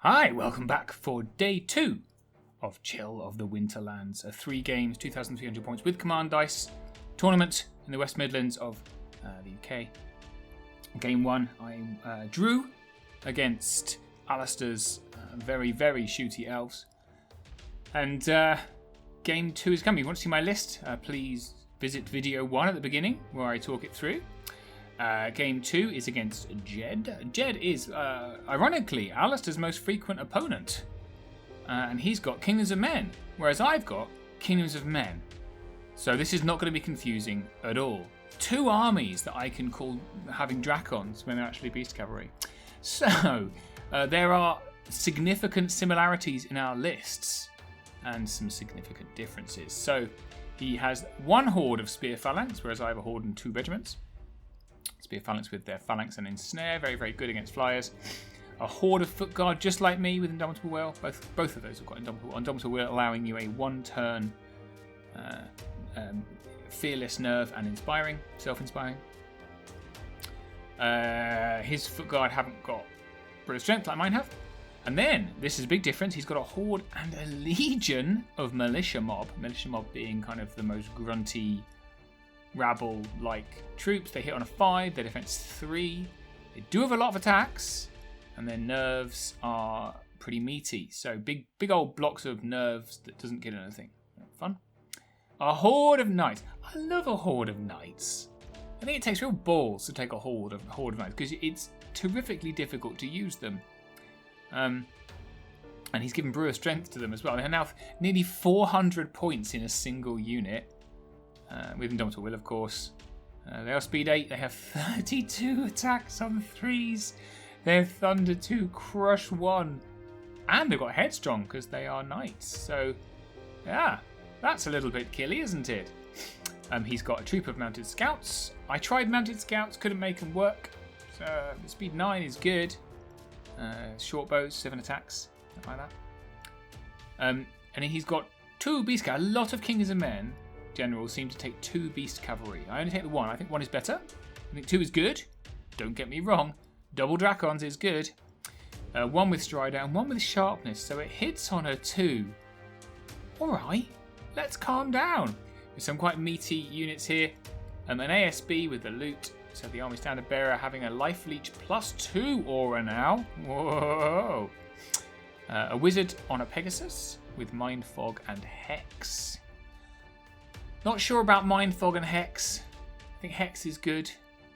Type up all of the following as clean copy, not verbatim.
Hi, welcome back for day 2 of Chill of the Winterlands, a 3 games, 2,300 points with command dice tournament in the West Midlands of the UK. Game 1, I drew against Alistair's very, very shooty elves. And game 2 is coming. If you want to see my list, please visit video 1 at the beginning where I talk it through. Game 2 is against Jed. Jed is, ironically, Alistair's most frequent opponent. And he's got Kingdoms of Men, whereas I've got Kingdoms of Men. So this is not going to be confusing at all. 2 armies that I can call having Dracons when they're actually Beast Cavalry. So, there are significant similarities in our lists and some significant differences. So, he has 1 horde of Spear Phalanx, whereas I have a horde and 2 regiments. Spear Phalanx with their Phalanx and Ensnare, very, very good against flyers. A horde of Foot Guard, just like me, with Indomitable Will. Both of those have got Indomitable Will, allowing you a 1-turn Fearless Nerve and Inspiring, self-inspiring. His Foot Guard haven't got Brute Strength like mine have. And then, this is a big difference, he's got a horde and a legion of Militia Mob. Militia Mob being kind of the most grunty, rabble-like troops. They hit on a 5, their defense 3. They do have a lot of attacks, and their nerves are pretty meaty. So big old blocks of nerves that doesn't get anything. Fun. A horde of knights. I love a horde of knights. I think it takes real balls to take a horde of knights because it's terrifically difficult to use them. And he's given Brewer strength to them as well. They're now nearly 400 points in a single unit. With Indomitable Will, of course. They are speed 8. They have 32 attacks on 3s. They have Thunder 2, Crush 1. And they've got Headstrong because they are knights. So, yeah, that's a little bit killy, isn't it? He's got a troop of mounted scouts. I tried mounted scouts, couldn't make them work. So, speed 9 is good. Short bows, 7 attacks, something like that. And he's got 2 Beast Cavalry. A lot of Kings and Men generals seem to take 2 Beast Cavalry. I only take the 1. I think 1 is better. I think 2 is good. Don't get me wrong. Double Dracons is good. 1 with Stride and 1 with Sharpness. So it hits on a 2. Alright, let's calm down. There's some quite meaty units here. An ASB with the loot. So the Army Standard Bearer having a Life Leech +2 aura now. Whoa. A Wizard on a Pegasus with Mind Fog and Hex. Not sure about Mind Fog and Hex. I think Hex is good.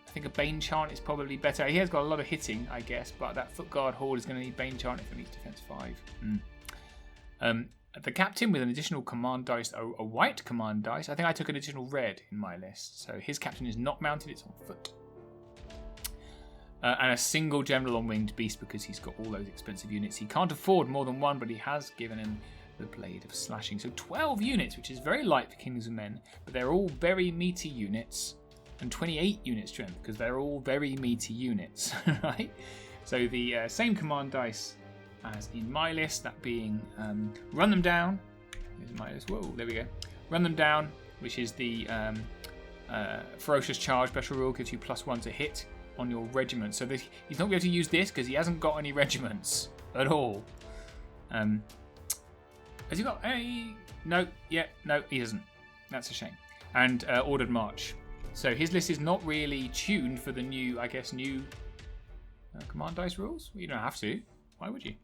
I think a Bane Chant is probably better. He has got a lot of hitting, I guess, but that Foot Guard horde is going to need Bane Chant if it needs defense 5. The captain with an additional command dice, a white command dice. I think I took an additional red in my list. So his captain is not mounted, it's on foot. And a single general on Winged Beast because he's got all those expensive units. He can't afford more than 1, but he has given him the Blade of Slashing. So 12 units, which is very light for Kings and Men, but they're all very meaty units. And 28 unit strength because they're all very meaty units, right? So the same command dice as in my list, that being Run Them Down. Here's my list. Whoa, there we go. Run Them Down, which is the Ferocious Charge special rule, gives you +1 to hit on your regiment. So he's not going to be able to use this because he hasn't got any regiments at all. Has he got any? No, yeah, no, he doesn't. That's a shame. And Ordered March. So his list is not really tuned for the new, I guess, command dice rules. Well, you don't have to. Why would you?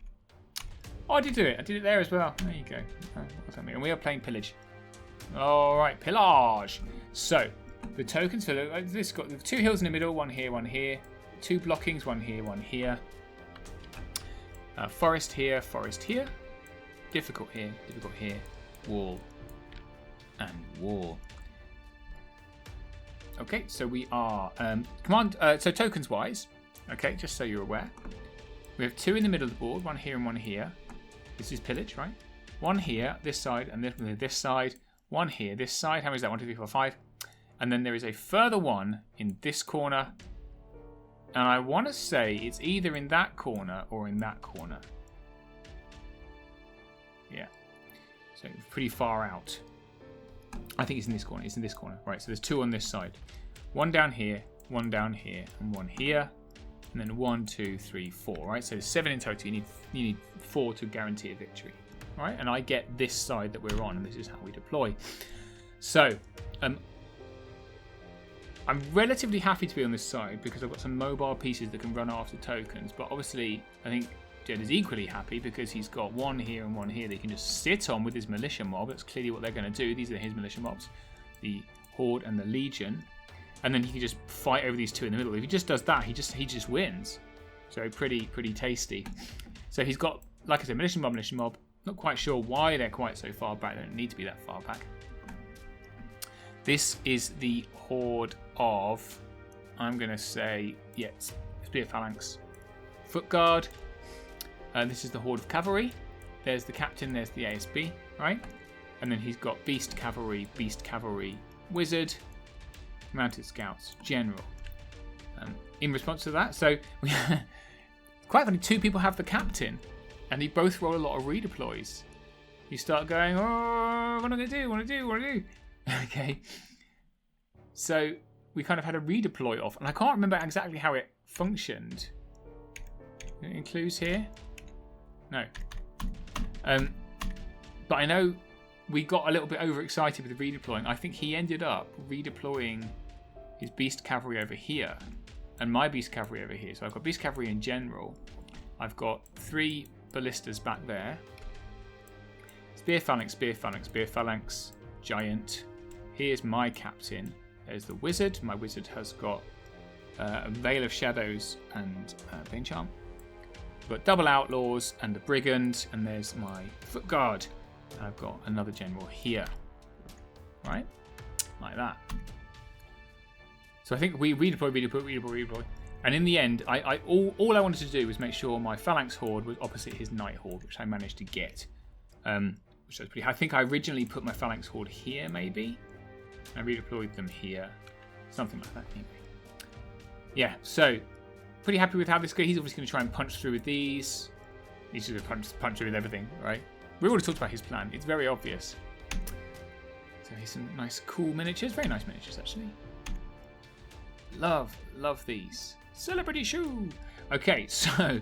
Oh, I did do it. I did it there as well. There you go. And we are playing Pillage. All right, Pillage. So the tokens for this got 2 hills in the middle, 1 here, 1 here. 2 blockings, 1 here, 1 here. Forest here, forest here. Difficult here, difficult here. Wall and wall. Okay, so we are so tokens wise. Okay, just so you're aware, we have 2 in the middle of the board, 1 here and 1 here. This is Pillage, right? 1 here, this side, and this side. 1 here, this side. How many is that? 1, 2, 3, 4, 5. And then there is a further one in this corner. And I want to say it's either in that corner or in that corner. Yeah. So pretty far out. I think it's in this corner. It's in this corner. Right, so there's 2 on this side. 1 down here, 1 down here, and 1 here. And then 1, 2, 3, 4, right? So 7 in total. You need 4 to guarantee a victory, right? And I get this side that we're on, and this is how we deploy. So, I'm relatively happy to be on this side because I've got some mobile pieces that can run after tokens. But obviously, I think Jed is equally happy because he's got one here and one here that he can just sit on with his militia mob. That's clearly what they're going to do. These are his militia mobs, the Horde and the Legion. And then he can just fight over these two in the middle. If he just does that, he just wins. So pretty tasty. So he's got, like I said, militia mob. Not quite sure why they're quite so far back. They don't need to be that far back. This is the Horde of, I'm going to say, yes, Spear Phalanx, Foot Guard. This is the Horde of Cavalry. There's the Captain, there's the ASB, right? And then he's got Beast Cavalry, Wizard, Mounted Scouts, General. In response to that, so we quite funny, 2 people have the Captain, and they both roll a lot of redeploys. You start going, oh, what am I going to do? Okay. So we kind of had a redeploy off, and I can't remember exactly how it functioned. Any clues here? No. But I know we got a little bit overexcited with redeploying. I think he ended up redeploying his Beast Cavalry over here and my Beast Cavalry over here. So I've got Beast Cavalry in general. I've got 3 ballistas back there. Spear Phalanx, Giant. Here's my Captain. There's the Wizard. My Wizard has got a Veil of Shadows and Bane Charm. I've got double Outlaws and the Brigand. And there's my Foot Guard. And I've got another General here. Right? Like that. So I think we redeploy. And in the end, all I wanted to do was make sure my Phalanx Horde was opposite his Knight Horde, which I managed to get. Which was pretty. I think I originally put my Phalanx Horde here, maybe. I redeployed them here. Something like that, anyway. Yeah, so pretty happy with how this goes. He's obviously going to try and punch through with these. He's just going to punch through with everything, right? We already talked about his plan. It's very obvious. So here's some nice, cool miniatures. Very nice miniatures, actually. Love these. Celebrity shoe. Okay, so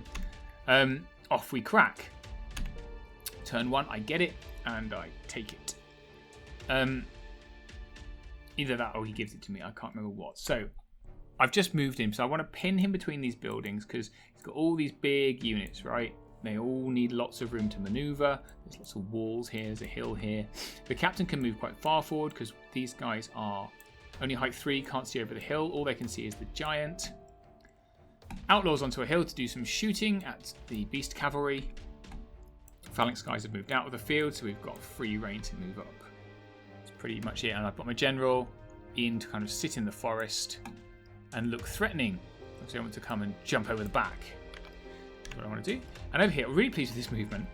off we crack. Turn 1, I get it, and I take it. Either that or he gives it to me. I can't remember what. So I've just moved him. So I want to pin him between these buildings because he's got all these big units, right? They all need lots of room to maneuver. There's lots of walls here. There's a hill here. The Captain can move quite far forward because these guys are only height 3, can't see over the hill. All they can see is the Giant. Outlaws onto a hill to do some shooting at the Beast Cavalry. Phalanx guys have moved out of the field, so we've got free reign to move up. That's pretty much it. And I've got my General in to kind of sit in the forest and look threatening. Obviously I want to come and jump over the back. That's what I want to do. And over here, I'm really pleased with this movement.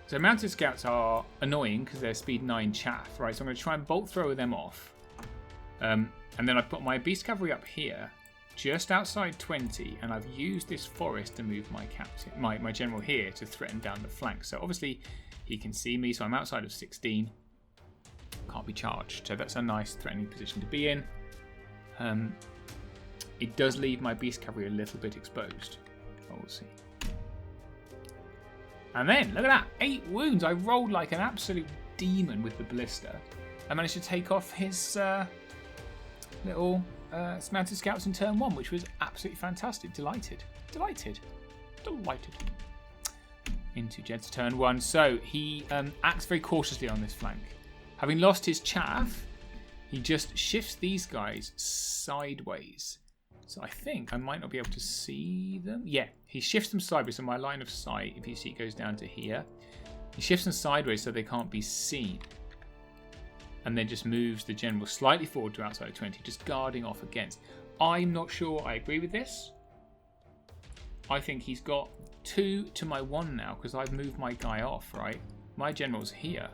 So Mounted Scouts are annoying because they're speed 9 chaff, right? So I'm going to try and bolt throw them off. And then I've got my Beast Cavalry up here, just outside 20, and I've used this forest to move my captain, my General here to threaten down the flank. So obviously he can see me, so I'm outside of 16. Can't be charged. So that's a nice threatening position to be in. It does leave my Beast Cavalry a little bit exposed. But we'll see. And then, look at that, 8 wounds. I rolled like an absolute demon with the ballista. I managed to take off his little Mounted Scouts in turn 1, which was absolutely fantastic. Delighted. Into Jed's turn 1. So he acts very cautiously on this flank. Having lost his chaff, he just shifts these guys sideways. So I think I might not be able to see them. Yeah, he shifts them sideways. So my line of sight, if you see, it goes down to here. He shifts them sideways so they can't be seen. And then just moves the General slightly forward to outside 20, just guarding off against. I'm not sure I agree with this. I think he's got 2 to my 1 now because I've moved my guy off, right? My General's here.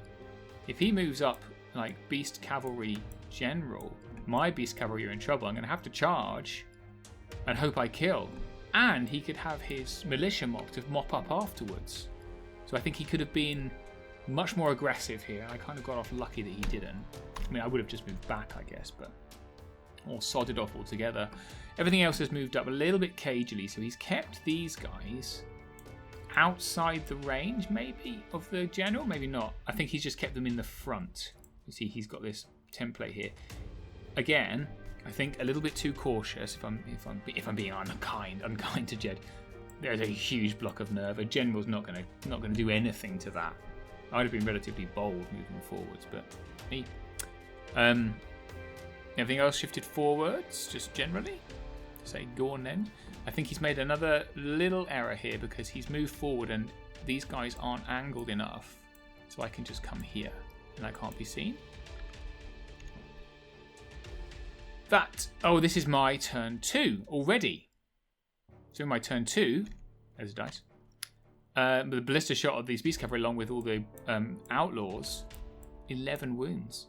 If he moves up like Beast Cavalry General, my Beast Cavalry are in trouble. I'm going to have to charge and hope I kill. And he could have his militia mob to mop up afterwards. So I think he could have been much more aggressive here. I kind of got off lucky that he didn't. I mean, I would have just moved back, I guess, but or sodded off altogether. Everything else has moved up a little bit cagily, so he's kept these guys outside the range, maybe, of the general, maybe not. I think he's just kept them in the front. You see, he's got this template here. Again, I think a little bit too cautious. If I'm being unkind to Jed, there's a huge block of nerve. A general's not gonna do anything to that. I'd have been relatively bold moving forwards, but me. Everything else shifted forwards, just generally. Say go on then. I think he's made another little error here because he's moved forward and these guys aren't angled enough, so I can just come here and I can't be seen. Oh, this is my turn 2 already. So in my turn 2, there's a dice. The ballista shot of these beast cavalry along with all the outlaws, 11 wounds.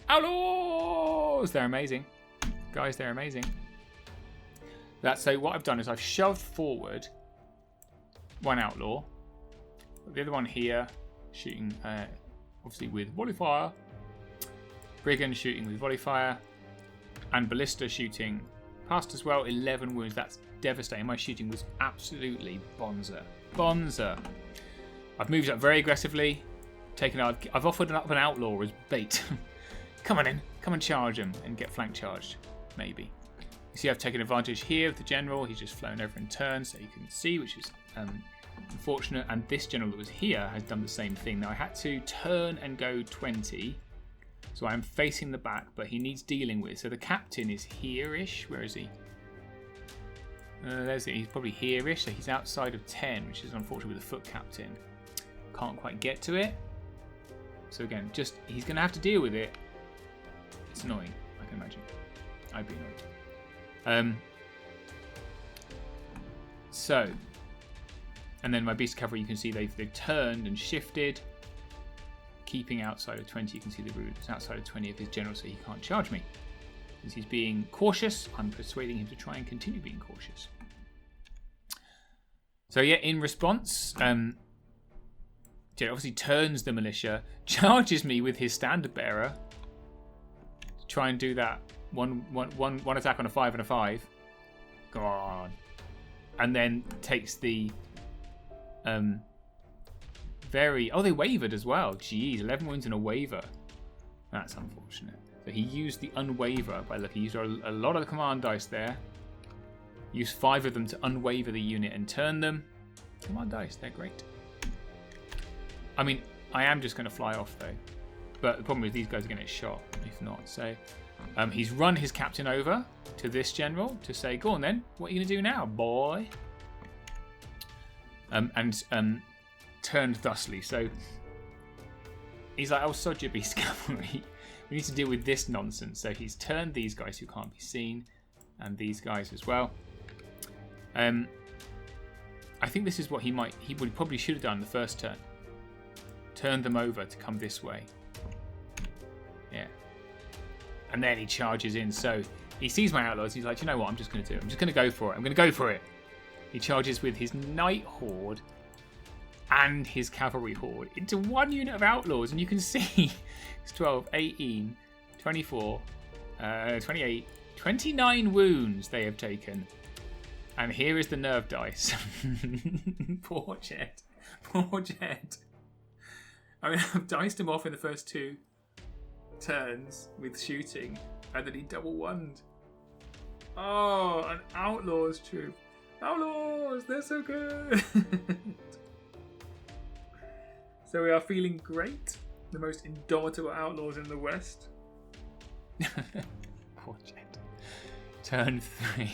Outlaws! They're amazing. Guys, they're amazing. So what I've done is I've shoved forward one outlaw. The other one here, shooting obviously with volley fire. Brigand shooting with volley fire. And ballista shooting past as well. 11 wounds. That's devastating. My shooting was absolutely bonza. Bonza. I've moved up very aggressively. I've offered up an outlaw as bait. Come on in. Come and charge him and get flank charged. Maybe. You see I've taken advantage here of the general. He's just flown over in turn so you can see, which is unfortunate. And this general that was here has done the same thing. Now I had to turn and go 20. So I'm facing the back, but he needs dealing with. So the captain is here-ish. Where is he? There's it. He's probably here-ish. So he's outside of 10, which is unfortunate with the foot captain. Can't quite get to it. So again, he's going to have to deal with it. It's annoying, I can imagine. I'd be annoyed. So, and then my beast cavalry, you can see they've turned and shifted. Keeping outside of 20, you can see the route is outside of 20 of his general, so he can't charge me. Since he's being cautious, I'm persuading him to try and continue being cautious. So yeah, in response, Jed obviously turns the militia, charges me with his standard bearer to try and do that one attack on a 5 and a 5. Go on. And then takes the they wavered as well. Jeez, 11 wounds and a waver. That's unfortunate. So he used the unwaver. By look, he used a lot of the command dice there. Used 5 of them to unwaver the unit and turn them. Command dice, they're great. I mean, I am just going to fly off though. But the problem is these guys are going to get shot if not. So he's run his captain over to this general to say, go on then, what are you going to do now, boy? Turned thusly. So he's like, oh, sod your beast cavalry. We need to deal with this nonsense. So he's turned these guys who can't be seen and these guys as well. I think this is what he probably should have done the first turn. Turned them over to come this way. Yeah. And then he charges in. So he sees my outlaws. He's like, you know what? I'm just going to do it. I'm just going to go for it. I'm going to go for it. He charges with his knight horde and his cavalry horde into one unit of outlaws, and you can see it's 12, 18, 24, 28, 29 wounds they have taken. And here is the nerve dice. Poor Jed. Poor Jed. I mean, I've diced him off in the first 2 turns with shooting, and then he double wonned. Oh, an outlaws troop. Outlaws, they're so good. So we are feeling great. The most indomitable outlaws in the West. Poor Jed. Turn 3.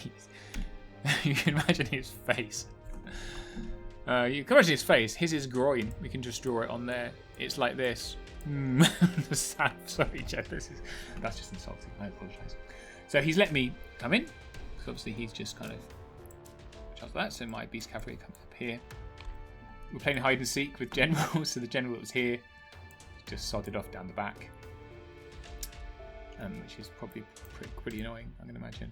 You can imagine his face. You can imagine his face. Here's his groin. We can just draw it on there. It's like this. Sorry, Jed. That's just insulting. I apologise. So he's let me come in. Because obviously he's just kind of charged that. So my beast cavalry comes up here. We're playing hide and seek with generals, so the general that was here just sodded off down the back, which is probably pretty annoying, I'm going to imagine.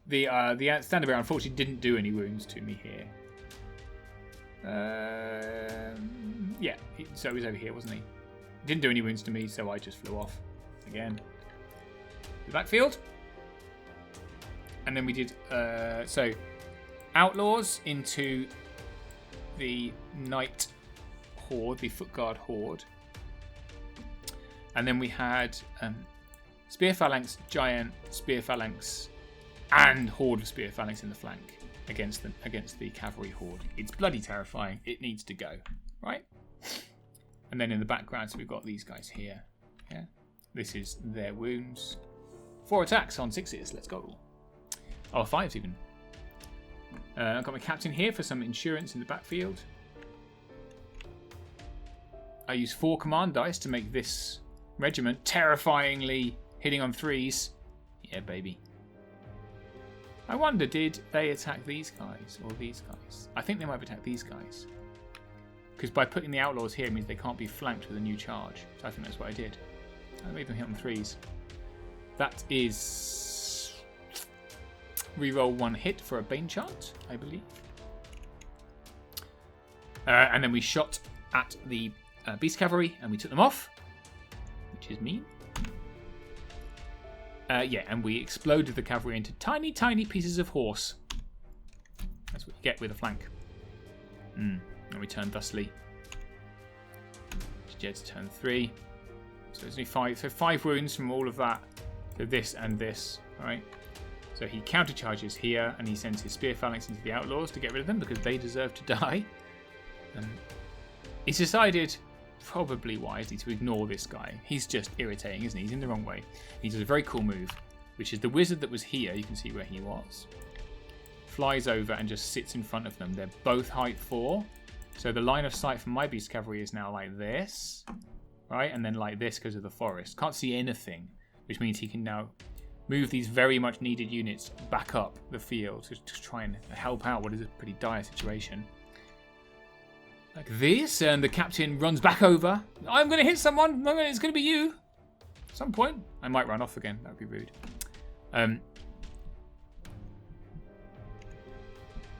The standard bearer unfortunately didn't do any wounds to me here. Yeah, so he was over here, wasn't he? Didn't do any wounds to me, so I just flew off again. the backfield. And then we did, so outlaws into the knight horde, the foot guard horde. And then we had spear phalanx, giant spear phalanx, and horde of spear phalanx in the flank against the cavalry horde. It's bloody terrifying. It needs to go, right? And then in the background, so we've got these guys here. Yeah, this is their wounds. 4 attacks on 6s. Let's go. Oh, 5s even. I've got my captain here for some insurance in the backfield. I use 4 command dice to make this regiment terrifyingly hitting on 3s. Yeah, baby. I wonder, did they attack these guys or these guys? I think they might have attacked these guys. Because by putting the outlaws here, it means they can't be flanked with a new charge. So I think that's what I did. I made them hit on 3s. That is... reroll 1 hit for a Bane chart, I believe. And then we shot at the Beast Cavalry and we took them off, which is mean. Yeah, and we exploded the cavalry into tiny, tiny pieces of horse. That's what you get with a flank. And we turn thusly. Jed's turn 3. So there's only 5. So 5 wounds from all of that. So this and this, right? So he countercharges here, and he sends his spear phalanx into the outlaws to get rid of them because they deserve to die. He's decided, probably wisely, to ignore this guy. He's just irritating, isn't he? He's in the wrong way. He does a very cool move, which is the wizard that was here. You can see where he was. Flies over and just sits in front of them. They're both height 4. So the line of sight from my beast cavalry is now like this, right? And then like this because of the forest. Can't see anything, which means he can now move these very much needed units back up the field to try and help out what is a pretty dire situation. Like this, and the captain runs back over. I'm going to hit someone. It's going to be you. At some point. I might run off again. That would be rude.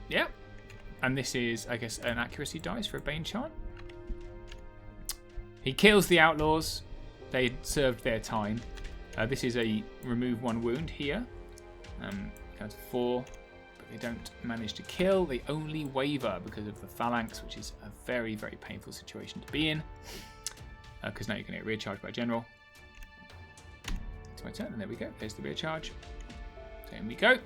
Yeah. And this is, I guess, an accuracy dice for a Bane chant. He kills the outlaws. They served their time. This is a remove 1 wound here. Count to 4. But they don't manage to kill. They only waver because of the phalanx, which is a very, very painful situation to be in. Because now you're going to get rear charged by a general. It's my turn, and there we go. There's the rear charge. So in we go.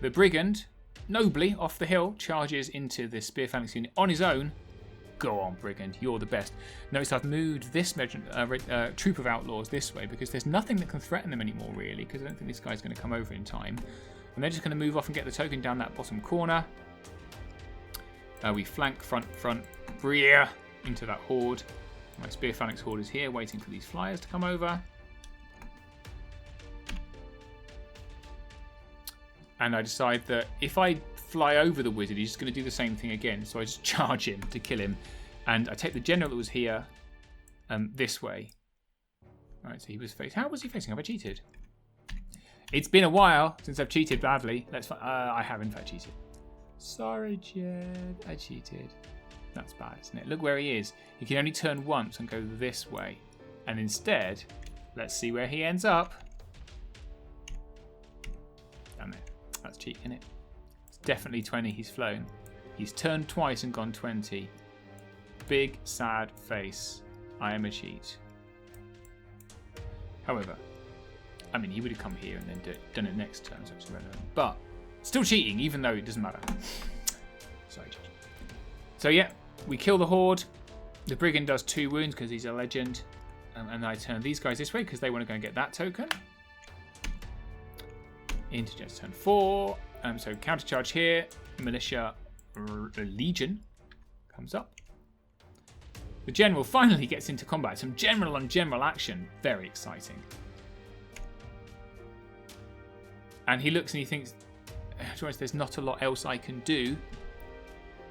The brigand, nobly off the hill, charges into the spear phalanx unit on his own. Go on, brigand, you're the best. Notice I've moved this troop of outlaws this way because there's nothing that can threaten them anymore, really, because I don't think this guy's going to come over in time. And they're just going to move off and get the token down that bottom corner. We flank, front, rear into that horde. My spear phalanx horde is here, waiting for these flyers to come over. And I decide that if I fly over the wizard, he's just going to do the same thing again. So I just charge him to kill him. And I take the general that was here this way. Right, so he was facing... How was he facing? Have I cheated? It's been a while since I've cheated badly. I have, in fact, cheated. Sorry, Jed. I cheated. That's bad, isn't it? Look where he is. He can only turn once and go this way. And instead, let's see where he ends up. Damn it. That's cheating, isn't it? It's definitely 20 he's flown. He's turned twice and gone 20. Big, sad face. I am a cheat. However, I mean, he would have come here and then done it next turn, so it's irrelevant. But, still cheating, even though it doesn't matter. Sorry, Judge. So yeah, we kill the horde. The brigand does 2 wounds because he's a legend. And I turn these guys this way because they want to go and get that token. Into Jed's turn 4. So countercharge here. Militia Legion comes up. The general finally gets into combat. Some general on general action. Very exciting. And he looks and he thinks, to be honest, there's not a lot else I can do.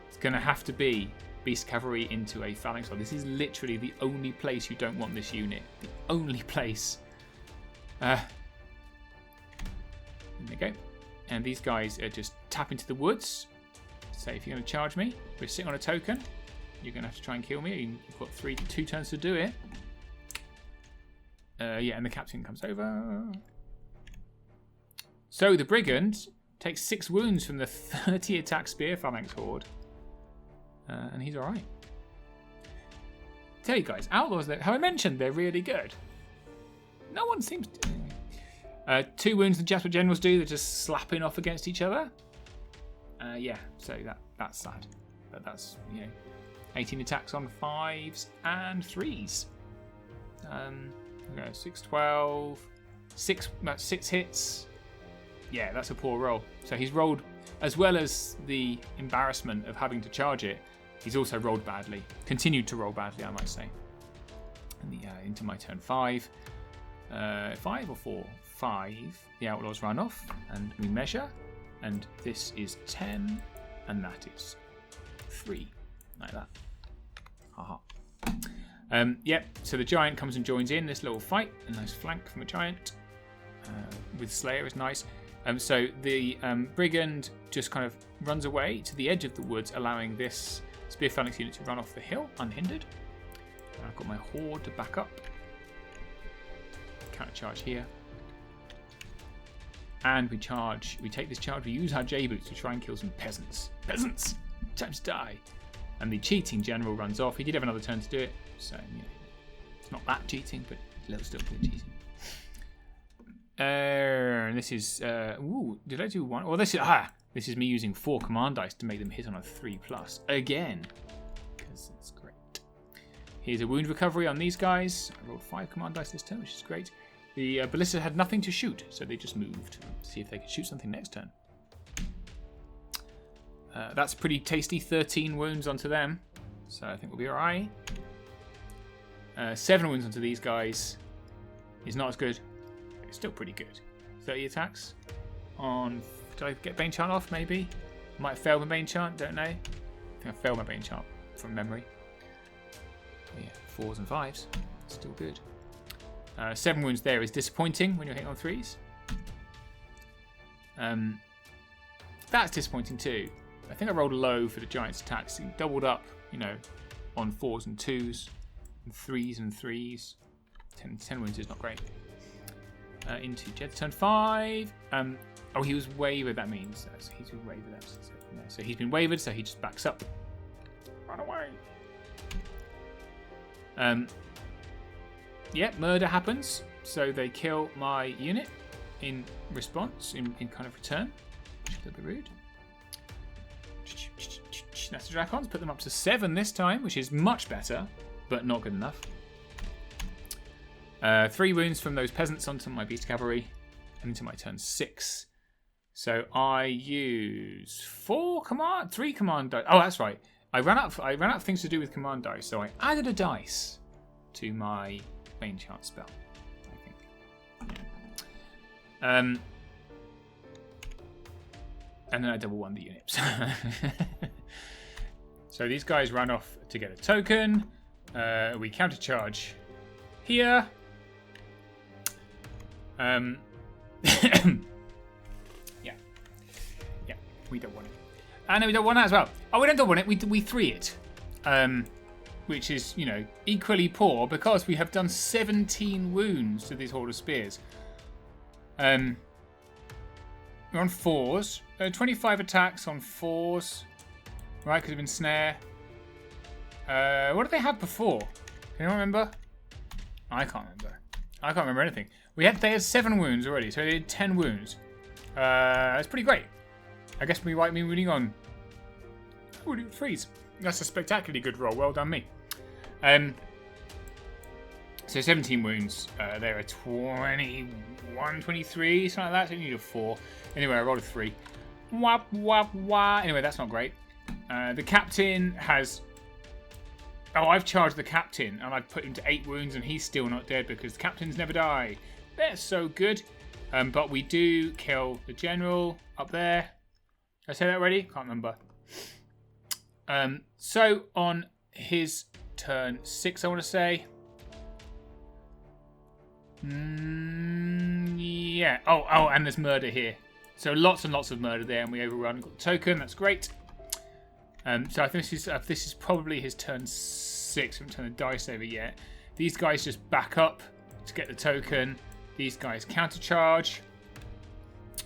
It's going to have to be Beast Cavalry into a Phalanx. So this is literally the only place you don't want this unit. The only place. There we go. And these guys just tap into the woods. Say, if you're going to charge me, we're sitting on a token. You're going to have to try and kill me. You've got 2 turns to do it. Yeah, and the captain comes over. So the Brigand takes 6 wounds from the 30 attack Spear Phalanx Horde. And he's alright. Tell you guys, Outlaws, how I mentioned, they're really good. No one seems to. 2 wounds the Jasper Generals do. They're just slapping off against each other. Yeah, so that's sad. But that's, 18 attacks on 5s and 3s. 6, 12. 6 hits. Yeah, that's a poor roll. So he's rolled, as well as the embarrassment of having to charge it, he's also rolled badly. Continued to roll badly, I might say. And into my turn 5. 5 or 4? 5. The Outlaws run off, and we measure. And this is 10, and that is 3. Like that. Haha. Yep, so the Giant comes and joins in this little fight. A nice flank from a Giant. With Slayer is nice. So the Brigand just kind of runs away to the edge of the woods, allowing this Spear Phalanx unit to run off the hill unhindered. And I've got my Horde to back up. Counter charge here. And we charge. We take this charge. We use our J-Boots to try and kill some peasants. Peasants! Time to die. And the cheating general runs off. He did have another turn to do it. So, it's not that cheating, but a little still bit cheating. And this is did I do 1? Well, this is me using 4 command dice to make them hit on a 3+ again, because it's great. Here's a wound recovery on these guys. I rolled 5 command dice this turn, which is great. The ballista had nothing to shoot, so they just moved to see if they could shoot something next turn. That's pretty tasty. 13 wounds onto them, so I think we'll be alright. 7 wounds onto these guys is not as good. Still pretty good. 30 attacks on. Did I get Bane Chant off? Maybe. Might have failed my Bane Chant. Don't know. I think I failed my Bane Chant from memory. But yeah, 4s and 5s. Still good. 7 wounds there is disappointing when you're hitting on 3s. That's disappointing too. I think I rolled low for the Giant's attacks. He doubled up, on 4s and 2s, and 3s and 3s. 10 wounds is not great. Into Jed's turn 5. He was wavered, that means. So he's been wavered. So he's been wavered, so he just backs up. Run away. Murder happens. So they kill my unit in response, in kind of return. Which is a little bit rude. That's the Dracons. Put them up to 7 this time, which is much better, but not good enough. 3 wounds from those peasants onto my beast cavalry and into my turn 6. So I use 3 command dice. Oh, that's right. I ran out of things to do with command dice, so I added a dice to my Bane Chant spell, I think. And then I double 1 the units. So these guys ran off to get a token. We countercharge here. Yeah, we don't want it. And we don't want that as well. Oh, we don't want it. We 3 it, which is equally poor because we have done 17 wounds to this Horde of Spears. We're on 4s. 25 attacks on 4s, right? Because we've been snare. What did they have before? Can you remember? I can't remember. I can't remember anything. They had 7 wounds already, so they did 10 wounds. That's pretty great. I guess we might be winning on 3s. That's a spectacularly good roll. Well done, me. So 17 wounds. There are 21, 23, something like that. So you need a 4. Anyway, I rolled a 3. Wah, wah, wah. Anyway, that's not great. The captain has... Oh, I've charged the captain, and I've put him to 8 wounds, and he's still not dead because the captains never die. They're so good. But we do kill the general up there. Did I say that already? Can't remember. So on his turn 6, I want to say. Yeah. Oh, and there's murder here. So lots and lots of murder there, and we overrun. Got the token. That's great. So I think this is probably his turn 6. I haven't turned the dice over yet. These guys just back up to get the token. These guys countercharge.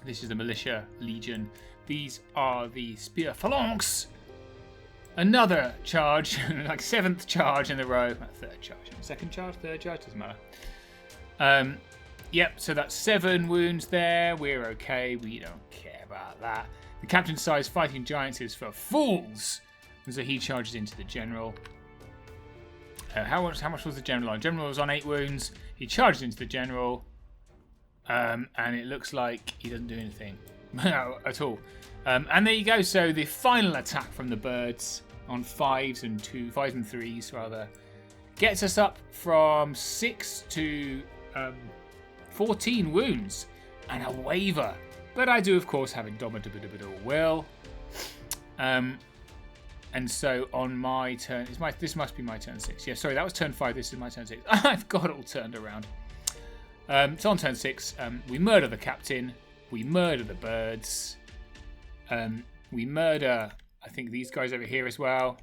This is the Militia Legion. These are the Spear Phalanx. Another charge, like 7th charge in a row. 3rd charge, 2nd charge, 3rd charge, doesn't matter. Yep, so that's 7 wounds there. We're okay, we don't care about that. The Captain size fighting giants is for fools. And so he charges into the general. How much was the general on? General was on 8 wounds. He charges into the general. And it looks like he doesn't do anything at all. And there you go. So the final attack from the birds on 5s and 3s rather gets us up from 6 to 14 wounds and a waiver. But I do, of course, have indomitable will. And so on my turn, this must be my turn 6. Yeah, sorry, that was turn 5. This is my turn 6. I've got it all turned around. So on turn 6, we murder the captain. We murder the birds. We murder, I think, these guys over here as well.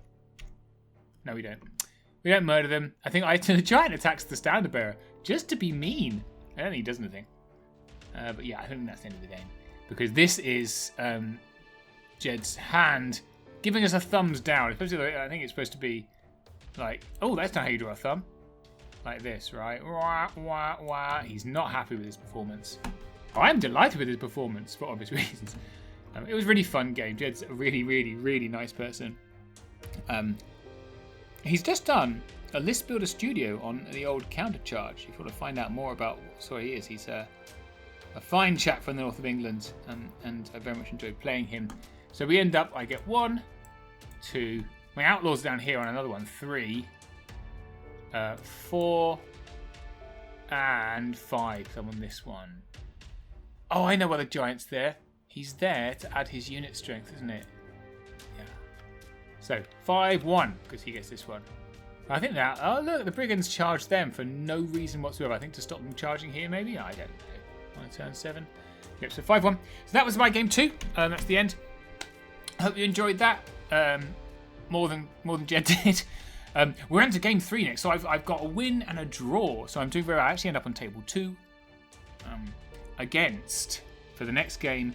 No, we don't. We don't murder them. I think the giant attacks the standard bearer just to be mean. I don't think he does anything. But yeah, I think that's the end of the game. Because this is Jed's hand giving us a thumbs down. Especially, I think it's supposed to be like, oh, that's not how you draw a thumb. Like this, right? Wah, wah, wah. He's not happy with his performance. I'm delighted with his performance for obvious reasons. It was a really fun game. Jed's a really, really, really nice person. He's just done a list builder studio on the old Countercharge. If you want to find out more about what sort he is, he's a fine chap from the north of England, and I very much enjoyed playing him. So we end up, I get 1, 2, my Outlaw's down here on another one, 3, 4, and 5. So I'm on this one. Oh, I know why the giant's there. He's there to add his unit strength, isn't it? Yeah. So 5-1 because he gets this one. I think that. Oh look, the brigands charged them for no reason whatsoever. I think to stop them charging here, maybe. I don't know. On turn 7. Yep. So 5-1. So that was my game 2. That's the end. I hope you enjoyed that. More than Jed did. We're into game 3 next. So I've got a win and a draw. So I'm doing very well. I actually end up on table 2. Against, for the next game,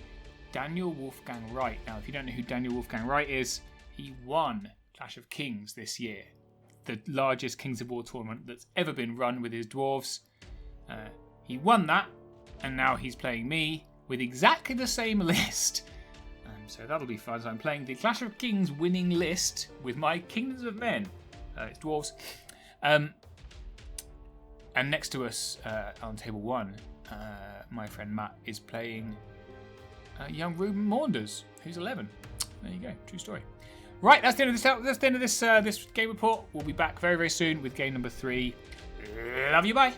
Daniel Wolfgang Wright. Now, if you don't know who Daniel Wolfgang Wright is, he won Clash of Kings this year. The largest Kings of War tournament that's ever been run with his dwarves. He won that, and now he's playing me with exactly the same list. So that'll be fun. So I'm playing the Clash of Kings winning list with my Kingdoms of Men. It's dwarves. And next to us on table 1, my friend Matt is playing young Ruben Maunders, who's 11. There you go, true story. Right, that's the end of this. That's the end of this game report. We'll be back very, very soon with game number 3. Love you, bye.